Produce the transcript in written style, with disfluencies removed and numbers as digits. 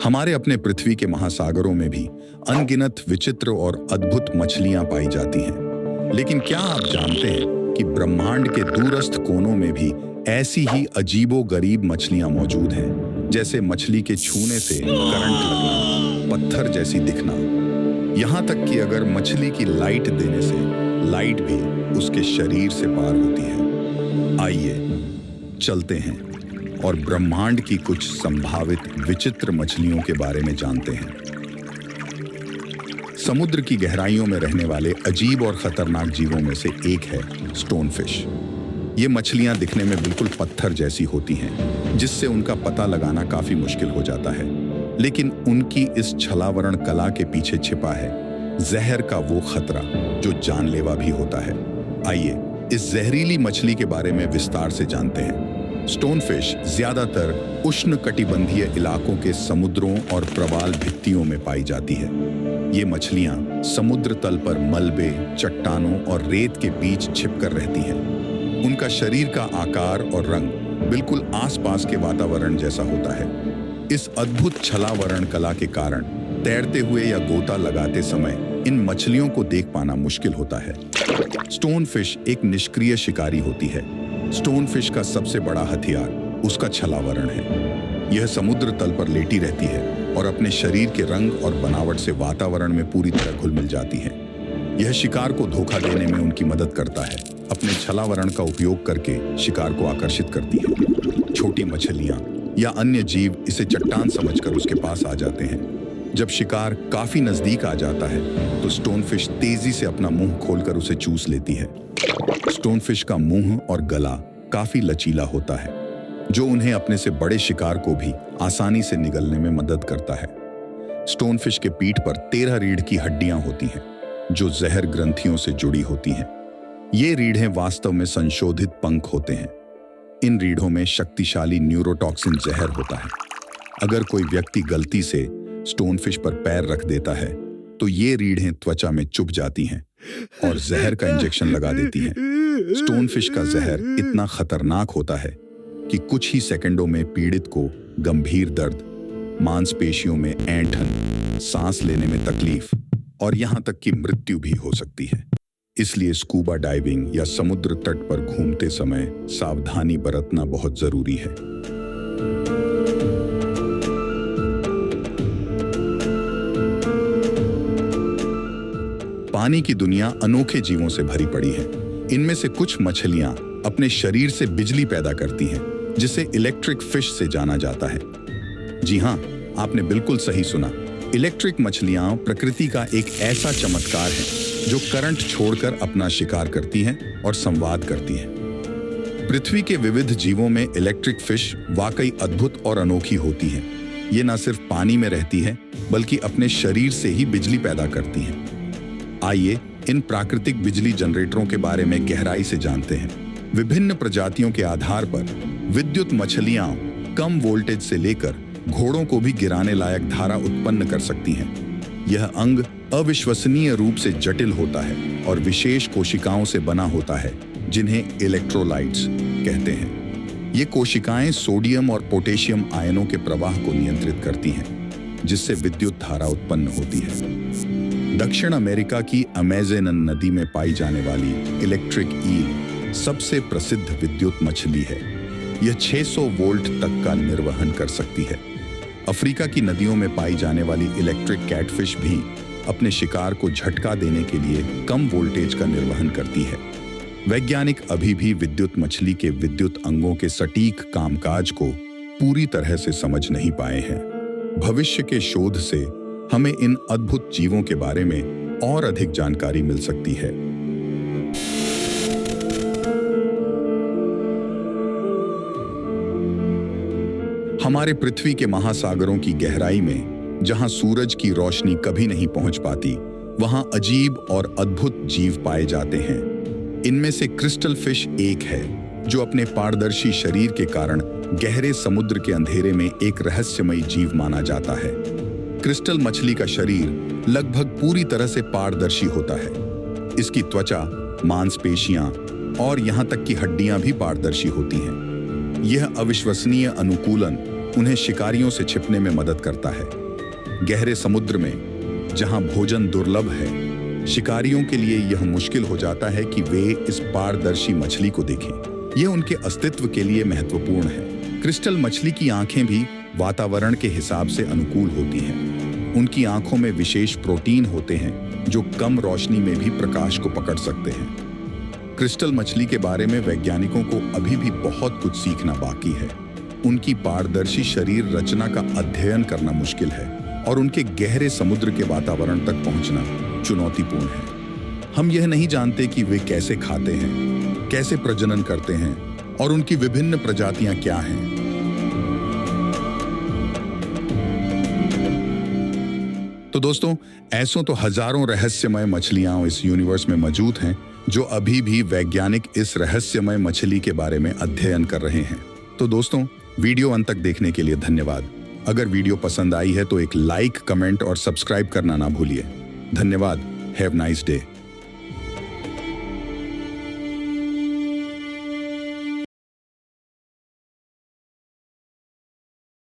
हमारे अपने पृथ्वी के महासागरों में भी अनगिनत विचित्र और अद्भुत मछलियां पाई जाती हैं। लेकिन क्या आप जानते हैं कि ब्रह्मांड के दूरस्थ कोनों में भी ऐसी ही अजीबो-गरीब मछलियां मौजूद हैं, जैसे मछली के छूने से करंट लगना, पत्थर जैसी दिखना, यहाँ तक कि अगर मछली की लाइट देने से लाइट भी उसके शरीर से पार होती है। आइए चलते हैं और ब्रह्मांड की कुछ संभावित विचित्र मछलियों के बारे में जानते हैं। समुद्र की गहराइयों में रहने वाले अजीब और खतरनाक जीवों में से एक है स्टोनफिश। ये मछलियां दिखने में बिल्कुल पत्थर जैसी होती हैं, जिससे उनका पता लगाना काफी मुश्किल हो जाता है। लेकिन उनकी इस छलावरण कला के पीछे छिपा है जहर का वो खतरा जो जानलेवा भी होता है। आइए इस जहरीली मछली के बारे में विस्तार से जानते हैं। स्टोनफिश ज्यादातर उष्णकटिबंधीय इलाकों के समुद्रों और प्रवाल भित्तियों में पाई जाती है। ये मछलियां समुद्र तल पर मलबे, चट्टानों और रेत के बीच छिपकर रहती हैं। उनका शरीर का आकार और रंग बिल्कुल आसपास के वातावरण जैसा होता है। इस अद्भुत छलावरण कला के कारण तैरते हुए या गोता लगाते समय इन मछलियों को देख पाना मुश्किल होता है। स्टोनफिश एक निष्क्रिय शिकारी होती है। स्टोनफिश का सबसे बड़ा हथियार उसका छलावरण है। यह समुद्र तल पर लेटी रहती है और अपने शरीर के रंग और बनावट से वातावरण में पूरी तरह घुल मिल जाती है। यह शिकार को धोखा देने में उनकी मदद करता है। अपने छलावरण का उपयोग करके शिकार को आकर्षित करती है। छोटी मछलियां या अन्य जीव इसे चट्टान समझकर उसके पास आ जाते हैं। जब शिकार काफी नजदीक आ जाता है तो स्टोनफिश तेजी से अपना मुंह खोलकर उसे चूस लेती है। स्टोनफिश का मुंह और गला काफी लचीला होता है, जो उन्हें अपने से बड़े शिकार को भी आसानी से निगलने में मदद करता है। स्टोनफिश के पीठ पर 13 रीढ़ की हड्डियां होती हैं, जो जहर ग्रंथियों से जुड़ी होती हैं। ये रीढ़ें वास्तव में संशोधित पंख होते हैं। इन रीढ़ों में शक्तिशाली न्यूरोटॉक्सिन जहर होता है। अगर कोई व्यक्ति गलती से स्टोनफिश पर पैर रख देता है तो ये रीढ़ें त्वचा में चुभ जाती हैं और जहर का इंजेक्शन लगा देती हैं। स्टोनफिश का जहर इतना खतरनाक होता है कि कुछ ही सेकंडों में पीड़ित को गंभीर दर्द, मांसपेशियों में ऐंठन, सांस लेने में तकलीफ और यहां तक कि मृत्यु भी हो सकती है। इसलिए स्कूबा डाइविंग या समुद्र तट पर घूमते समय सावधानी बरतना बहुत जरूरी है। पानी की दुनिया अनोखे जीवों से भरी पड़ी है। इनमें से कुछ मछलियां अपने शरीर से बिजली पैदा करती हैं, जिसे इलेक्ट्रिक फिश से जाना जाता है। जी हां, आपने बिल्कुल सही सुना। इलेक्ट्रिक मछलियां प्रकृति का एक ऐसा चमत्कार है जो करंट छोड़कर अपना शिकार करती हैं और संवाद करती हैं। पृथ्वी के विविध जीवों में इलेक्ट्रिक फिश वाकई अद्भुत और अनोखी होती हैं। ये न सिर्फ पानी में रहती है, बल्कि अपने शरीर से ही बिजली पैदा करती हैं। आइए इन प्राकृतिक बिजली जनरेटरों के बारे में गहराई से जानते हैं। विभिन्न प्रजातियों के आधार पर विद्युत मछलियां कम वोल्टेज से लेकर घोड़ों को भी गिराने लायक धारा उत्पन्न कर सकती हैं। यह अंग अविश्वसनीय रूप से जटिल होता है और विशेष कोशिकाओं से बना होता है, जिन्हें इलेक्ट्रोलाइट्स कहते हैं। ये कोशिकाएं सोडियम और पोटेशियम आयनों के प्रवाह को नियंत्रित करती हैं, जिससे विद्युत धारा उत्पन्न होती है। दक्षिण अमेरिका की अमेज़न नदी में पाई जाने वाली इलेक्ट्रिक ईल सबसे प्रसिद्ध विद्युत मछली है। यह 600 वोल्ट तक का निर्वहन कर सकती है। अफ्रीका की नदियों में पाई जाने वाली इलेक्ट्रिक कैटफिश भी अपने शिकार को झटका देने के लिए कम वोल्टेज का निर्वहन करती है। वैज्ञानिक अभी भी विद्युत मछली के विद्युत अंगों के सटीक कामकाज को पूरी तरह से समझ नहीं पाए हैं। भविष्य के शोध से हमें इन अद्भुत जीवों के बारे में और अधिक जानकारी मिल सकती है। हमारे पृथ्वी के महासागरों की गहराई में जहां सूरज की रोशनी कभी नहीं पहुंच पाती, वहां अजीब और अद्भुत जीव पाए जाते हैं। इनमें से क्रिस्टल फिश एक है, जो अपने पारदर्शी शरीर के कारण गहरे समुद्र के अंधेरे में एक रहस्यमयी जीव माना जाता है। क्रिस्टल मछली का शरीर लगभग पूरी तरह से पारदर्शी होता है। इसकी त्वचा, मांसपेशियां और यहां तक कि हड्डियां भी पारदर्शी होती हैं। यह अविश्वसनीय अनुकूलन उन्हें शिकारियों से छिपने में मदद करता है। गहरे समुद्र में जहां भोजन दुर्लभ है, शिकारियों के लिए यह मुश्किल हो जाता है कि वे इस पारदर्शी मछली को देखें। यह उनके अस्तित्व के लिए महत्वपूर्ण है। क्रिस्टल मछली की आंखें भी वातावरण के हिसाब से अनुकूल होती हैं। उनकी आंखों में विशेष प्रोटीन होते हैं जो कम रोशनी में भी प्रकाश को पकड़ सकते हैं। क्रिस्टल मछली के बारे में वैज्ञानिकों को अभी भी बहुत कुछ सीखना बाकी है। उनकी पारदर्शी शरीर रचना का अध्ययन करना मुश्किल है और उनके गहरे समुद्र के वातावरण तक पहुंचना चुनौतीपूर्ण है। हम यह नहीं जानते कि वे कैसे खाते हैं, कैसे प्रजनन करते हैं और उनकी विभिन्न प्रजातियां क्या हैं। तो दोस्तों, ऐसों तो हजारों रहस्यमय मछलियां इस यूनिवर्स में मौजूद हैं जो अभी भी वैज्ञानिक इस रहस्यमय मछली के बारे में अध्ययन कर रहे हैं। तो दोस्तों, वीडियो अंत तक देखने के लिए धन्यवाद। अगर वीडियो पसंद आई है तो एक लाइक, कमेंट और सब्सक्राइब करना ना भूलिए। धन्यवाद। Have nice day.